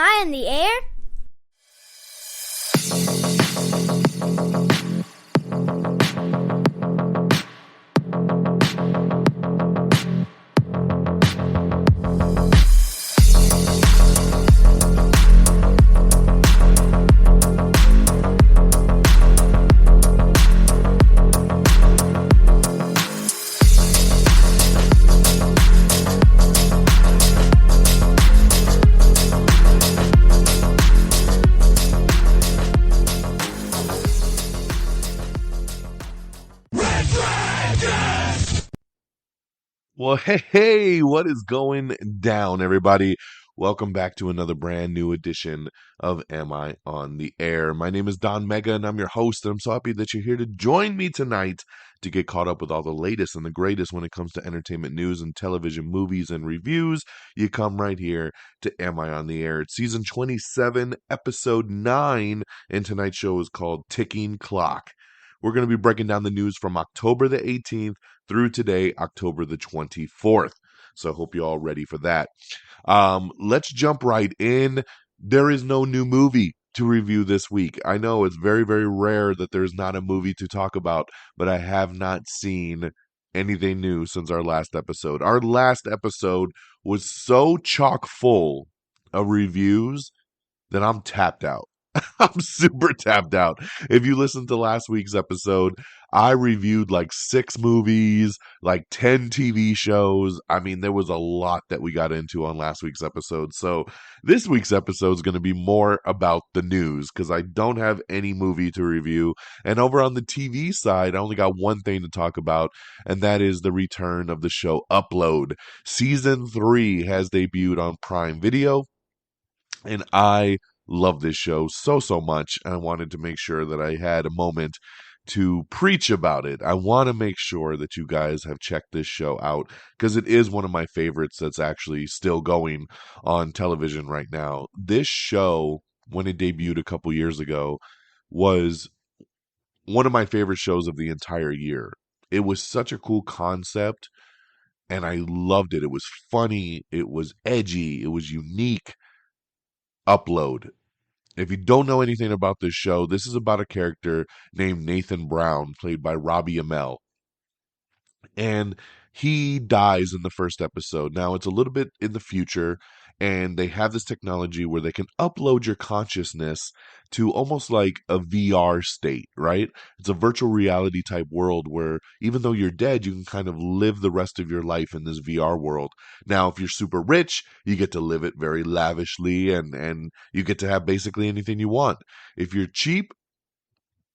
I in the air? Well, hey, what is going down, everybody? Welcome back to another brand new edition of Am I on the Air? My name is DONMEGA, and I'm your host, and I'm so happy that you're here to join me tonight to get caught up with all the latest and the greatest when it comes to entertainment news and television movies and reviews. You come right here to Am I on the Air? It's season 27, episode 9, and tonight's show is called Ticking Clock. We're going to be breaking down the news from October the 18th through today, October the 24th. So I hope you're all ready for that. Let's jump right in. There is no new movie to review this week. I know it's very, very rare that there's not a movie to talk about, but I have not seen anything new since our last episode. Our last episode was so chock full of reviews that I'm tapped out. I'm super tapped out. If you listened to last week's episode, I reviewed like 6 movies, like 10 TV shows. I mean, there was a lot that we got into on last week's episode. So this week's episode is going to be more about the news because I don't have any movie to review. And over on the TV side, I only got one thing to talk about, and that is the return of the show Upload. Season 3 has debuted on Prime Video, and I love this show so much. I wanted to make sure that I had a moment to preach about it. I want to make sure that you guys have checked this show out because it is one of my favorites that's actually still going on television right now. This show, when it debuted a couple years ago, was one of my favorite shows of the entire year. It was such a cool concept, and I loved it. It was funny, it was edgy, it was unique. Upload. If you don't know anything about this show, this is about a character named Nathan Brown, played by Robbie Amell. And he dies in the first episode. Now, it's a little bit in the future, and they have this technology where they can upload your consciousness to almost like a VR state, right? It's a virtual reality type world where even though you're dead, you can kind of live the rest of your life in this VR world. Now, if you're super rich, you get to live it very lavishly, and you get to have basically anything you want. If you're cheap,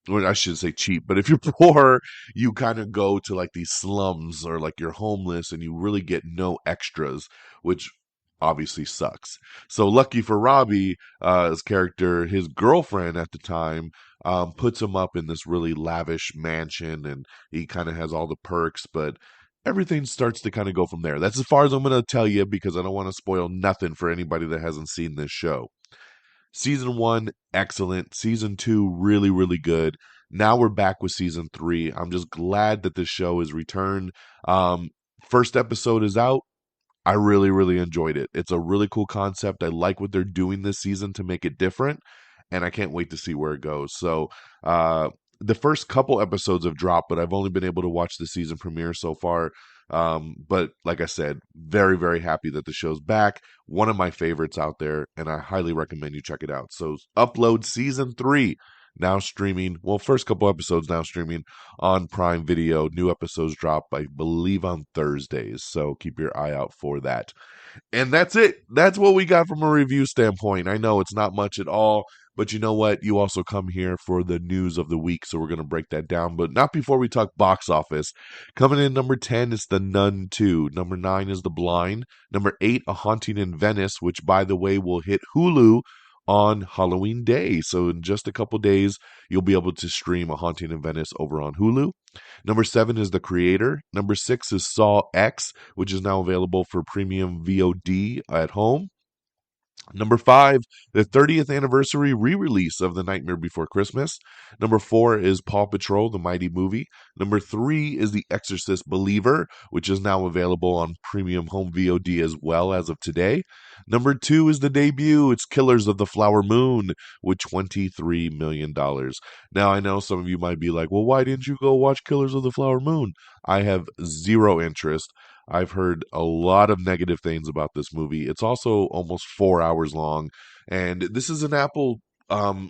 or I should say cheap, but if you're poor, you kind of go to like these slums or like you're homeless and you really get no extras, which obviously sucks. So lucky for Robbie, his character, his girlfriend at the time, puts him up in this really lavish mansion, and he kind of has all the perks, but everything starts to kind of go from there. That's as far as I'm going to tell you because I don't want to spoil nothing for anybody that hasn't seen this show. Season 1, excellent. Season 2, really, really good. Now we're back with Season 3. I'm just glad that this show is returned. First episode is out. I really, really enjoyed it. It's a really cool concept. I like what they're doing this season to make it different, and I can't wait to see where it goes. So, the first couple episodes have dropped, but I've only been able to watch the season premiere so far. But like I said, very, very happy that the show's back. One of my favorites out there, and I highly recommend you check it out. So, Upload Season 3, now streaming. Well, first couple episodes now streaming on Prime Video. New episodes drop, I believe, on Thursdays. So, keep your eye out for that. And that's it. That's what we got from a review standpoint. I know it's not much at all, but you know what? You also come here for the news of the week, so we're going to break that down. But not before we talk box office. Coming in number 10 is The Nun 2. Number 9 is The Blind. Number 8, A Haunting in Venice, which, by the way, will hit Hulu on Halloween Day. So in just a couple days, you'll be able to stream A Haunting in Venice over on Hulu. Number 7 is The Creator. Number 6 is Saw X, which is now available for premium VOD at home. Number 5, the 30th anniversary re-release of The Nightmare Before Christmas. Number 4 is Paw Patrol, the Mighty Movie. Number 3 is The Exorcist Believer, which is now available on premium home VOD as well as of today. Number 2 is the debut. It's Killers of the Flower Moon with $23 million. Now, I know some of you might be like, well, why didn't you go watch Killers of the Flower Moon? I have zero interest. I've heard a lot of negative things about this movie. It's also almost 4 hours long, and this is an Apple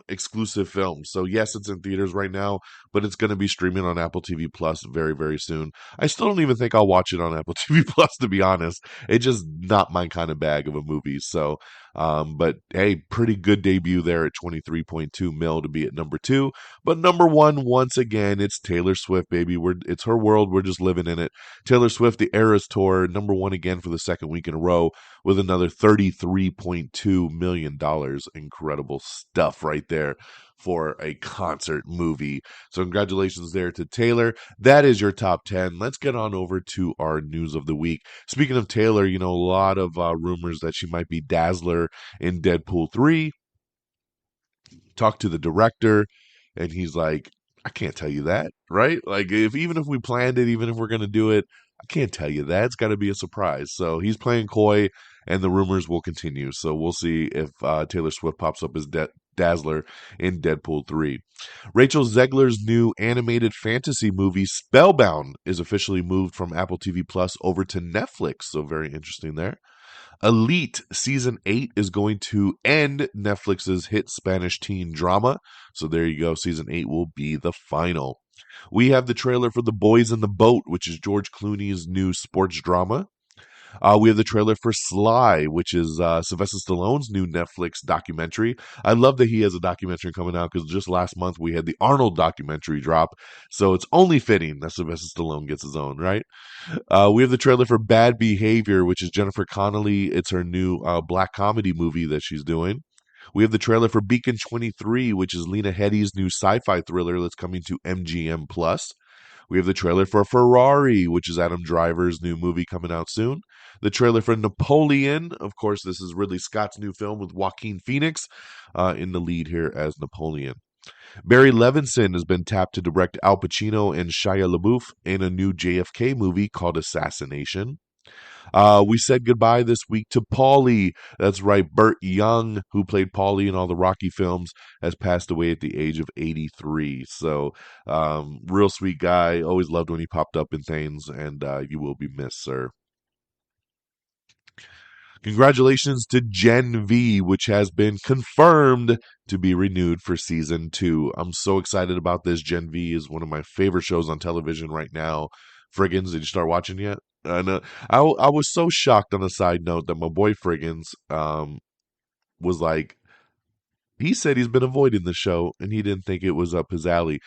exclusive film. So yes, it's in theaters right now, but it's going to be streaming on Apple TV Plus very, very soon. I still don't even think I'll watch it on Apple TV Plus, to be honest. It's just not my kind of bag of a movie. So, but hey, pretty good debut there at 23.2 mil to be at number 2. But number 1, once again, it's Taylor Swift, baby. It's her world. We're just living in it. Taylor Swift, the Eras Tour, number 1 again for the second week in a row with another $33.2 million. Incredible stuff right there for a concert movie. So congratulations there to Taylor. That is your top 10. Let's get on over to our news of the week. Speaking of Taylor, a lot of rumors that she might be Dazzler in Deadpool 3. Talked to the director, and he's like, I can't tell you that, right? Like, even if we planned it, even if we're going to do it, I can't tell you that. It's got to be a surprise. So he's playing coy, and the rumors will continue. So we'll see if Taylor Swift pops up as Dazzler in Deadpool 3. Rachel Zegler's new animated fantasy movie Spellbound is officially moved from Apple TV Plus over to Netflix. So very interesting there. Elite season 8 is going to end Netflix's hit Spanish teen drama. So there you go. Season 8 will be the final. We have the trailer for The Boys in the Boat, which is George Clooney's new sports drama. We have the trailer for Sly, which is Sylvester Stallone's new Netflix documentary. I love that he has a documentary coming out because just last month we had the Arnold documentary drop. So it's only fitting that Sylvester Stallone gets his own, right? We have the trailer for Bad Behavior, which is Jennifer Connelly. It's her new black comedy movie that she's doing. We have the trailer for Beacon 23, which is Lena Headey's new sci-fi thriller that's coming to MGM Plus. We have the trailer for Ferrari, which is Adam Driver's new movie coming out soon. The trailer for Napoleon. Of course, this is Ridley Scott's new film with Joaquin Phoenix in the lead here as Napoleon. Barry Levinson has been tapped to direct Al Pacino and Shia LaBeouf in a new JFK movie called Assassination. We said goodbye this week to Paulie. That's right, Burt Young, who played Paulie in all the Rocky films, has passed away at the age of 83. So, real sweet guy. Always loved when he popped up in things, and you will be missed, sir. Congratulations to Gen V, which has been confirmed to be renewed for season 2. I'm so excited about this. Gen V is one of my favorite shows on television right now. Friggins, did you start watching yet? I was so shocked on a side note that my boy Friggins was like, he said he's been avoiding the show and he didn't think it was up his alley.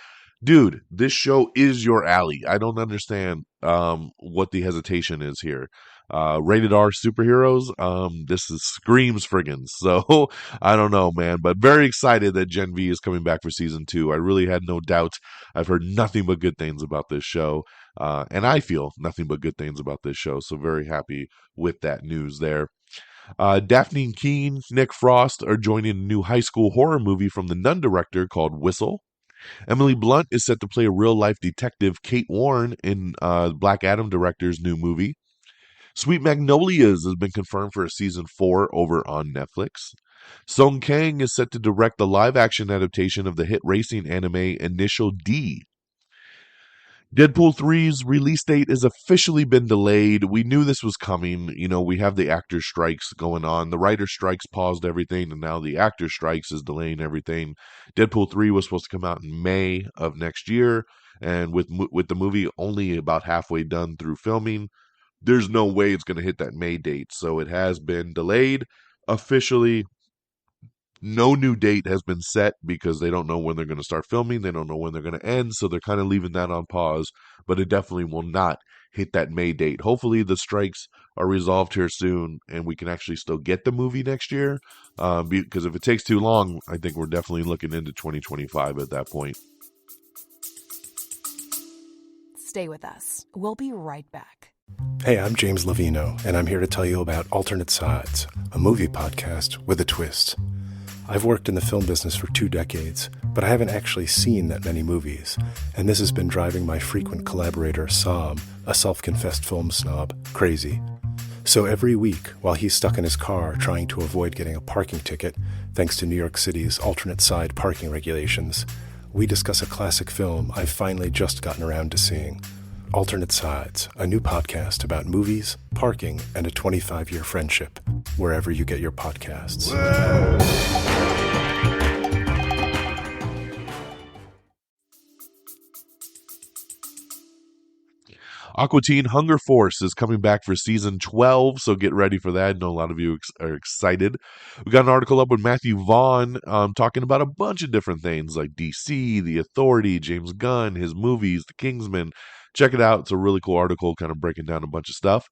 Dude, this show is your alley. I don't understand what the hesitation is here. Rated R superheroes, this is screams friggins. So I don't know, man, but very excited that Gen V is coming back for season 2. I really had no doubts. I've heard nothing but good things about this show. And I feel nothing but good things about this show. So very happy with that news there. Daphne Keane, Nick Frost are joining a new high school horror movie from the Nun director called Whistle. Emily Blunt is set to play a real life detective, Kate Warren, in Black Adam director's new movie. Sweet Magnolias has been confirmed for a season 4 over on Netflix. Song Kang is set to direct the live action adaptation of the hit racing anime Initial D. Deadpool 3's release date has officially been delayed. We knew this was coming. We have the actor strikes going on. The writer strikes paused everything, and now the actor strikes is delaying everything. Deadpool 3 was supposed to come out in May of next year, and with the movie only about halfway done through filming, there's no way it's going to hit that May date. So it has been delayed officially. No new date has been set because they don't know when they're going to start filming. They don't know when they're going to end. So they're kind of leaving that on pause. But it definitely will not hit that May date. Hopefully the strikes are resolved here soon and we can actually still get the movie next year. Because if it takes too long, I think we're definitely looking into 2025 at that point. Stay with us. We'll be right back. Hey, I'm James Lovino, and I'm here to tell you about Alternate Sides, a movie podcast with a twist. I've worked in the film business for 2 decades, but I haven't actually seen that many movies, and this has been driving my frequent collaborator, Sam, a self-confessed film snob, crazy. So every week, while he's stuck in his car trying to avoid getting a parking ticket, thanks to New York City's alternate side parking regulations, we discuss a classic film I've finally just gotten around to seeing. Alternate Sides, a new podcast about movies, parking, and a 25-year friendship, wherever you get your podcasts. Aqua Teen Hunger Force is coming back for season 12, so get ready for that. I know a lot of you are excited. We got an article up with Matthew Vaughn talking about a bunch of different things like DC, The Authority, James Gunn, his movies, The Kingsman. Check it out. It's a really cool article kind of breaking down a bunch of stuff.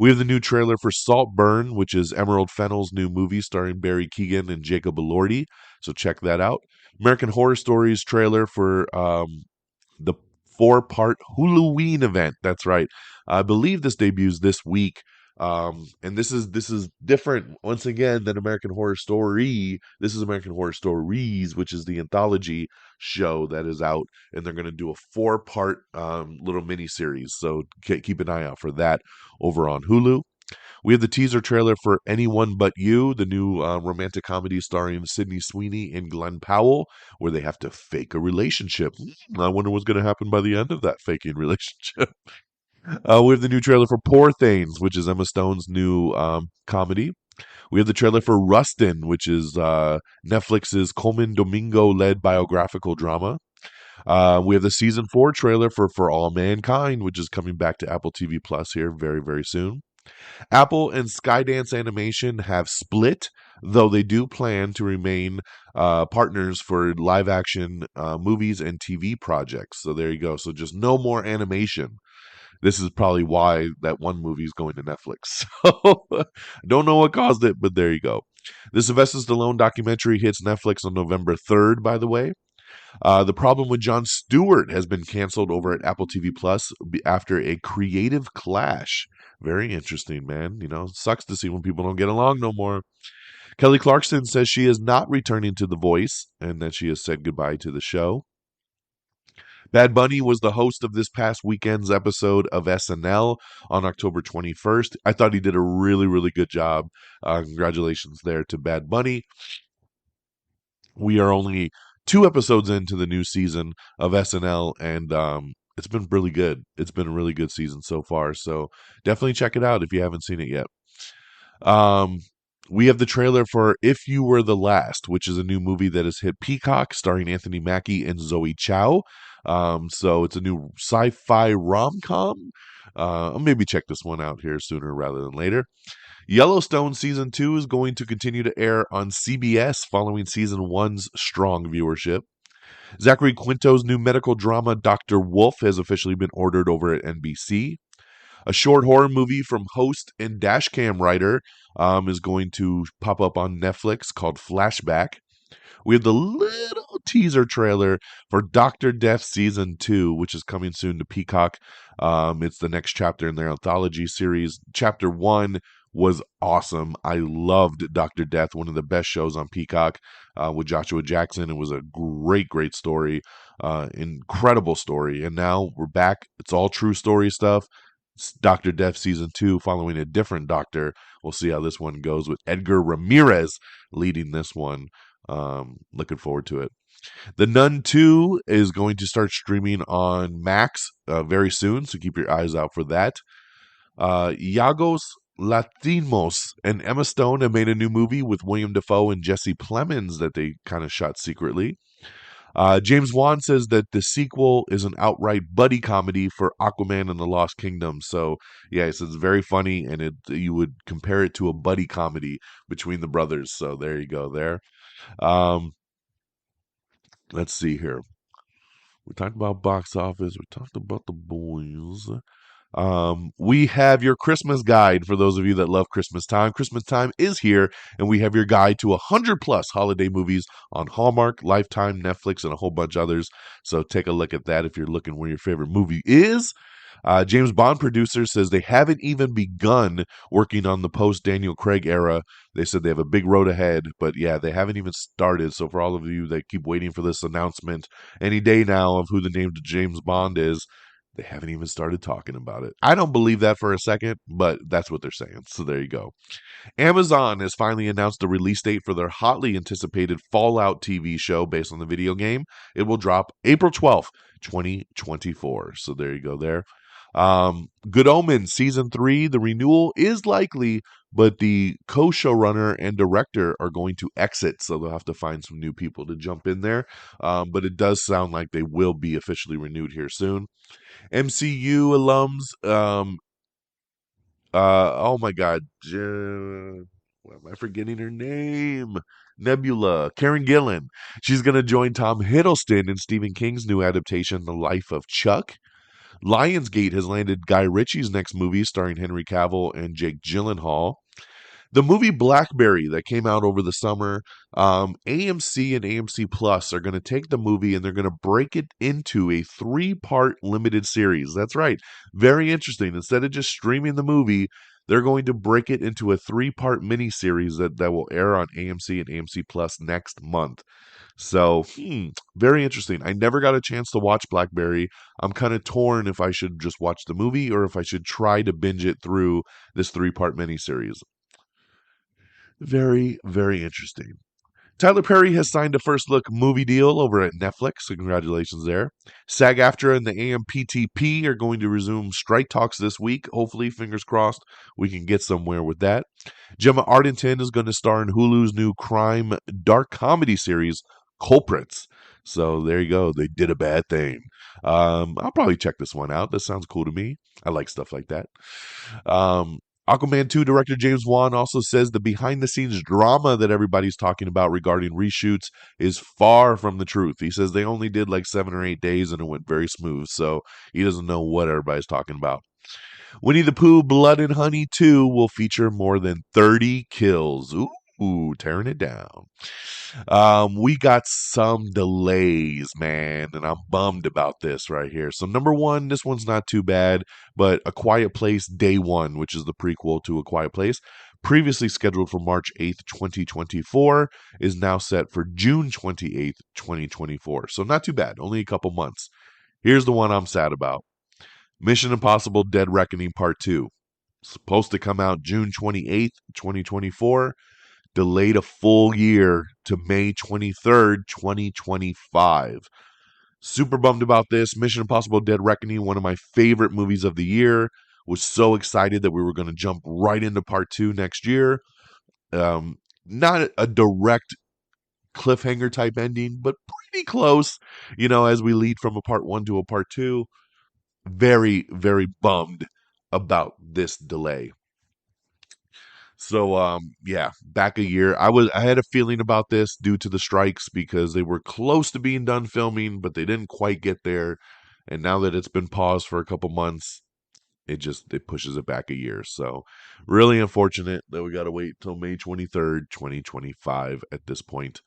We have the new trailer for Saltburn, which is Emerald Fennell's new movie starring Barry Keoghan and Jacob Elordi. So check that out. American Horror Stories trailer for the 4-part Halloween event. That's right. I believe this debuts this week. And this is different once again than American Horror Story. This is American Horror Stories, which is the anthology show that is out, and they're going to do a 4-part little mini series. So keep an eye out for that over on Hulu. We have the teaser trailer for Anyone But You, the new romantic comedy starring Sydney Sweeney and Glenn Powell, where they have to fake a relationship. I wonder what's going to happen by the end of that faking relationship. We have the new trailer for Poor Things, which is Emma Stone's new comedy. We have the trailer for Rustin, which is Netflix's Colman Domingo-led biographical drama. We have the season 4 trailer for All Mankind, which is coming back to Apple TV Plus here very, very soon. Apple and Skydance Animation have split, though they do plan to remain partners for live action movies and TV projects. So there you go. So just no more animation. This is probably why that one movie is going to Netflix. So don't know what caused it, but there you go. The Sylvester Stallone documentary hits Netflix on November 3rd, by the way. The Problem with Jon Stewart has been canceled over at Apple TV Plus after a creative clash. Very interesting, man. You know, sucks to see when people don't get along no more. Kelly Clarkson says she is not returning to The Voice and that she has said goodbye to the show. Bad Bunny was the host of this past weekend's episode of SNL on October 21st. I thought he did a really, really good job. Congratulations there to Bad Bunny. We are only 2 episodes into the new season of SNL, and it's been really good. It's been a really good season so far. So definitely check it out if you haven't seen it yet. Um, we have the trailer for If You Were the Last, which is a new movie that has hit Peacock, starring Anthony Mackie and Zoe Chow. So it's a new sci-fi rom-com. I'll maybe check this one out here sooner rather than later. Yellowstone season 2 is going to continue to air on CBS following season 1's strong viewership. Zachary Quinto's new medical drama Dr. Wolf has officially been ordered over at NBC. A short horror movie from host and dashcam writer is going to pop up on Netflix called Flashback. We have the little teaser trailer for Dr. Death Season 2, which is coming soon to Peacock. It's the next chapter in their anthology series. Chapter 1 was awesome. I loved Dr. Death, one of the best shows on Peacock with Joshua Jackson. It was a great, great story, incredible story. And now we're back. It's all true story stuff. It's Dr. Death Season 2 following a different doctor. We'll see how this one goes with Edgar Ramirez leading this one. Looking forward to it. The Nun 2 is going to start streaming on Max very soon, so keep your eyes out for that. Yagos Latimos and Emma Stone have made a new movie with William Dafoe and Jesse Plemons that they kind of shot secretly. James Wan says that the sequel is an outright buddy comedy for Aquaman and the Lost Kingdom. So, yeah, he says it's very funny, and you would compare it to a buddy comedy between the brothers. So there you go there. Um, let's see here. We talked about box office. We talked about the boys. We have your Christmas guide for those of you that love Christmas time. Christmas time is here, and we have your guide to 100 plus holiday movies on Hallmark, Lifetime, Netflix, and a whole bunch others. So take a look at that if you're looking where your favorite movie is. James Bond producer says they haven't even begun working on the post Daniel Craig era. They said they have a big road ahead, but yeah, they haven't even started. So for all of you that keep waiting for this announcement any day now of who the named James Bond is, they haven't even started talking about it. I don't believe that for a second, but that's what they're saying. So there you go. Amazon has finally announced the release date for their hotly anticipated Fallout TV show based on the video game. It will drop April 12th, 2024. So there you go there. Good Omens Season 3, the renewal is likely, but the co-showrunner and director are going to exit, so they'll have to find some new people to jump in there. But it does sound like they will be officially renewed here soon. MCU alums, oh my God, why am I forgetting her name? Nebula, Karen Gillan. She's going to join Tom Hiddleston in Stephen King's new adaptation, The Life of Chuck. Lionsgate has landed Guy Ritchie's next movie starring Henry Cavill and Jake Gyllenhaal. The movie Blackberry that came out over the summer, AMC and AMC Plus are going to take the movie and they're going to break it into a 3-part limited series. That's right. Very interesting. Instead of just streaming the movie, they're going to break it into a 3-part miniseries that will air on AMC and AMC Plus next month. So, very interesting. I never got a chance to watch Blackberry. I'm kind of torn if I should just watch the movie or if I should try to binge it through this 3-part miniseries. Very, very interesting. Tyler Perry has signed a first look movie deal over at Netflix, so congratulations there. SAG-AFTRA and the AMPTP are going to resume strike talks this week. Hopefully, fingers crossed, we can get somewhere with that. Gemma Arterton is going to star in Hulu's new crime dark comedy series, Culprits. So there you go. They did a bad thing. I'll probably check this one out. That sounds cool to me. I like stuff like that. Aquaman 2 director James Wan also says the behind the scenes drama that everybody's talking about regarding reshoots is far from the truth. He says they only did like 7 or 8 days and it went very smooth, so he doesn't know what everybody's talking about. Winnie the Pooh Blood and Honey 2 will feature more than 30 kills. Ooh, tearing it down. We got some delays, man, and I'm bummed about this right here. So number one, this one's not too bad, but A Quiet Place Day One, which is the prequel to A Quiet Place, previously scheduled for March 8th, 2024, is now set for June 28th, 2024. So not too bad, only a couple months. Here's the one I'm sad about. Mission Impossible Dead Reckoning Part 2. Supposed to come out June 28th, 2024. Delayed a full year to May 23rd, 2025. Super bummed about this. Mission Impossible Dead Reckoning, one of my favorite movies of the year. Was so excited that we were going to jump right into part 2 next year. Not a direct cliffhanger type ending, but pretty close, as we lead from a part 1 to a part 2. Very, very bummed about this delay. So yeah, back a year. I had a feeling about this due to the strikes because they were close to being done filming, but they didn't quite get there. And now that it's been paused for a couple months, it pushes it back a year. So really unfortunate that we got to wait till May 23rd, 2025 at this point.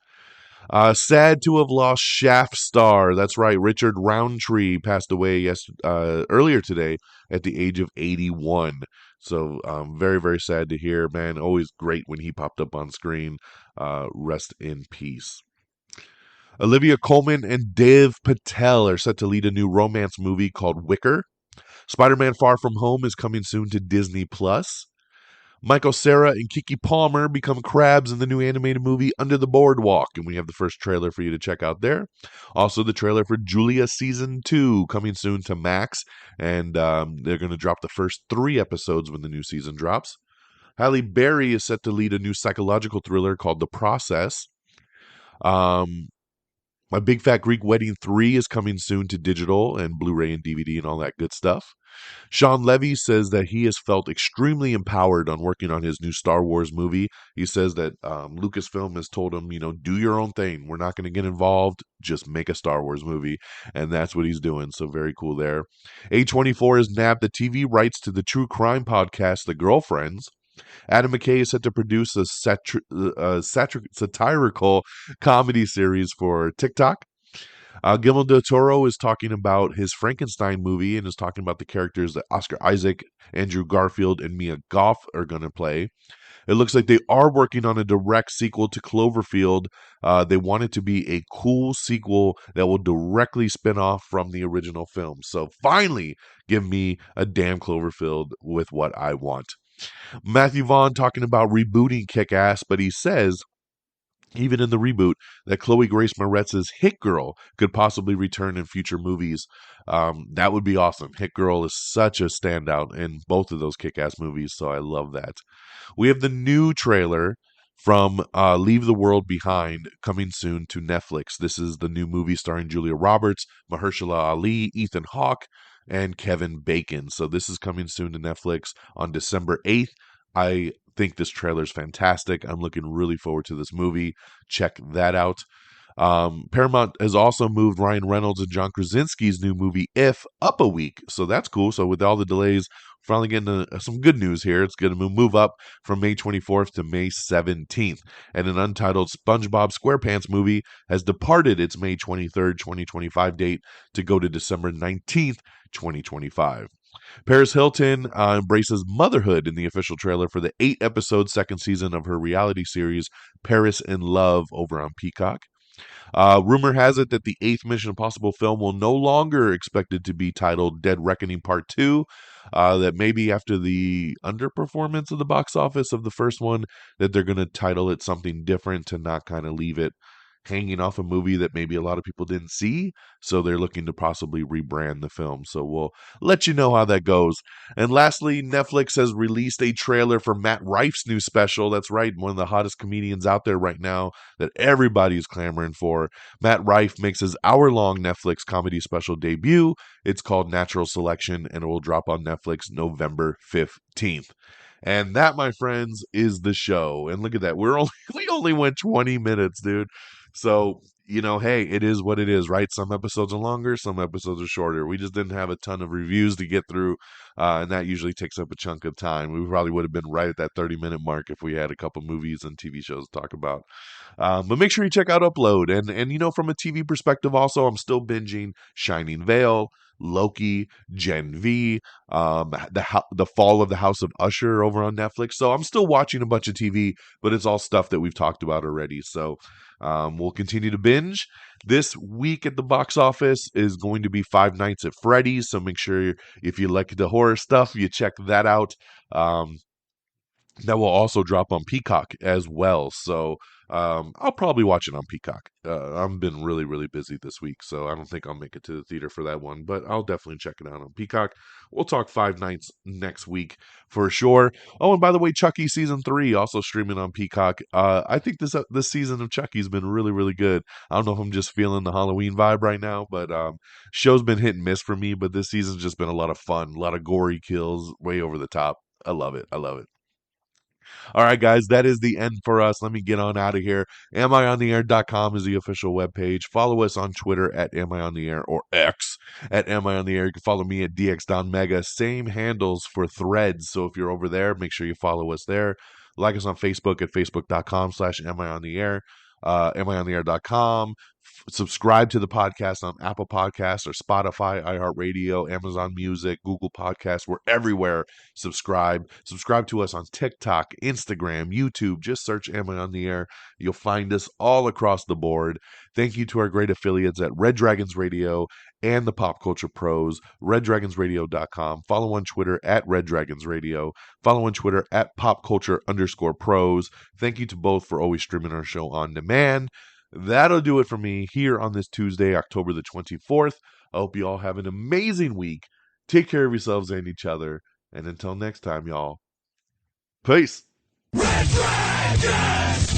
Sad to have lost Shaft star. That's right. Richard Roundtree passed away earlier today at the age of 81. So very, very sad to hear, man. Always great when he popped up on screen. Rest in peace. Olivia Colman and Dev Patel are set to lead a new romance movie called Wicker. Spider-Man Far From Home is coming soon to Disney+. Michael Cera and Keke Palmer become crabs in the new animated movie Under the Boardwalk, and we have the first trailer for you to check out there. Also, the trailer for Julia Season 2 coming soon to Max, and they're going to drop the first 3 episodes when the new season drops. Halle Berry is set to lead a new psychological thriller called The Process. My Big Fat Greek Wedding 3 is coming soon to digital and Blu-ray and DVD and all that good stuff. Sean Levy says that he has felt extremely empowered on working on his new Star Wars movie. He says that Lucasfilm has told him, do your own thing. We're not going to get involved. Just make a Star Wars movie. And that's what he's doing. So very cool there. A24 has nabbed the TV rights to the true crime podcast, The Girlfriends. Adam McKay is set to produce a satirical comedy series for TikTok. Guillermo del Toro is talking about his Frankenstein movie and is talking about the characters that Oscar Isaac, Andrew Garfield, and Mia Goth are going to play. It looks like they are working on a direct sequel to Cloverfield. They want it to be a cool sequel that will directly spin off from the original film. So finally, give me a damn Cloverfield with what I want. Matthew Vaughn talking about rebooting Kick Ass, but he says even in the reboot, that Chloe Grace Moretz's Hit Girl could possibly return in future movies. That would be awesome. Hit Girl is such a standout in both of those kick ass movies, so I love that. We have the new trailer from Leave the World Behind coming soon to Netflix. This is the new movie starring Julia Roberts, Mahershala Ali, Ethan Hawke, and Kevin Bacon. So this is coming soon to Netflix on December 8th. I think this trailer is fantastic. I'm looking really forward to this movie. Check that out. Paramount has also moved Ryan Reynolds and John Krasinski's new movie If up a week, so that's cool. So with all the delays, finally getting some good news here. It's going to move up from May 24th to May 17th, and an untitled SpongeBob SquarePants movie has departed its May 23rd, 2025 date to go to December 19th, 2025. Paris Hilton embraces motherhood in the official trailer for the 8-episode second season of her reality series Paris in Love over on Peacock. Rumor has it that the eighth Mission Impossible film will no longer expected to be titled Dead Reckoning Part 2. That maybe after the underperformance of the box office of the first one, that they're going to title it something different to not kind of leave it hanging off a movie that maybe a lot of people didn't see. So they're looking to possibly rebrand the film. So we'll let you know how that goes. And lastly, Netflix has released a trailer for Matt Rife's new special. That's right, one of the hottest comedians out there right now that everybody's clamoring for. Matt Rife makes his hour-long Netflix comedy special debut. It's called Natural Selection, and it will drop on Netflix November 15th. And that, my friends, is the show. And look at that. We only went 20 minutes, dude. So, hey, it is what it is, right? Some episodes are longer, some episodes are shorter. We just didn't have a ton of reviews to get through, and that usually takes up a chunk of time. We probably would have been right at that 30-minute mark if we had a couple movies and TV shows to talk about. But make sure you check out Upload. And from a TV perspective also, I'm still binging Shining Vale, Loki, Gen V, the Fall of the House of Usher over on Netflix. So I'm still watching a bunch of TV, but it's all stuff that we've talked about already. So we'll continue to binge. This week at the box office is going to be Five Nights at Freddy's. So make sure if you like the horror stuff, you check that out. That will also drop on Peacock as well. So I'll probably watch it on Peacock. I've been really, really busy this week, so I don't think I'll make it to the theater for that one, but I'll definitely check it out on Peacock. We'll talk Five Nights next week for sure. Oh, and by the way, Chucky Season 3 also streaming on Peacock. I think this season of Chucky's been really, really good. I don't know if I'm just feeling the Halloween vibe right now, but show's been hit and miss for me, but this season's just been a lot of fun, a lot of gory kills, way over the top. I love it. I love it. All right, guys, that is the end for us. Let me get on out of here. AmIOnTheAir.com is the official webpage. Follow us on Twitter at AmIOnTheAir or X at AmIOnTheAir. You can follow me at DXDonMega. Same handles for Threads. So if you're over there, make sure you follow us there. Like us on Facebook at Facebook.com/AmIOnTheAir. AmIOnTheAir.com. Subscribe to the podcast on Apple Podcasts or Spotify, iHeartRadio, Amazon Music, Google Podcasts. We're everywhere. Subscribe to us on TikTok, Instagram, YouTube. Just search Am I on the Air? You'll find us all across the board. Thank you to our great affiliates at Red Dragons Radio and the Pop Culture Pros, reddragonsradio.com. Follow on Twitter at Red Dragons Radio. Follow on Twitter at popculture_pros. Thank you to both for always streaming our show on demand. That'll do it for me here on this Tuesday, October the 24th. I hope you all have an amazing week. Take care of yourselves and each other. And until next time, y'all, peace. Red Dragon!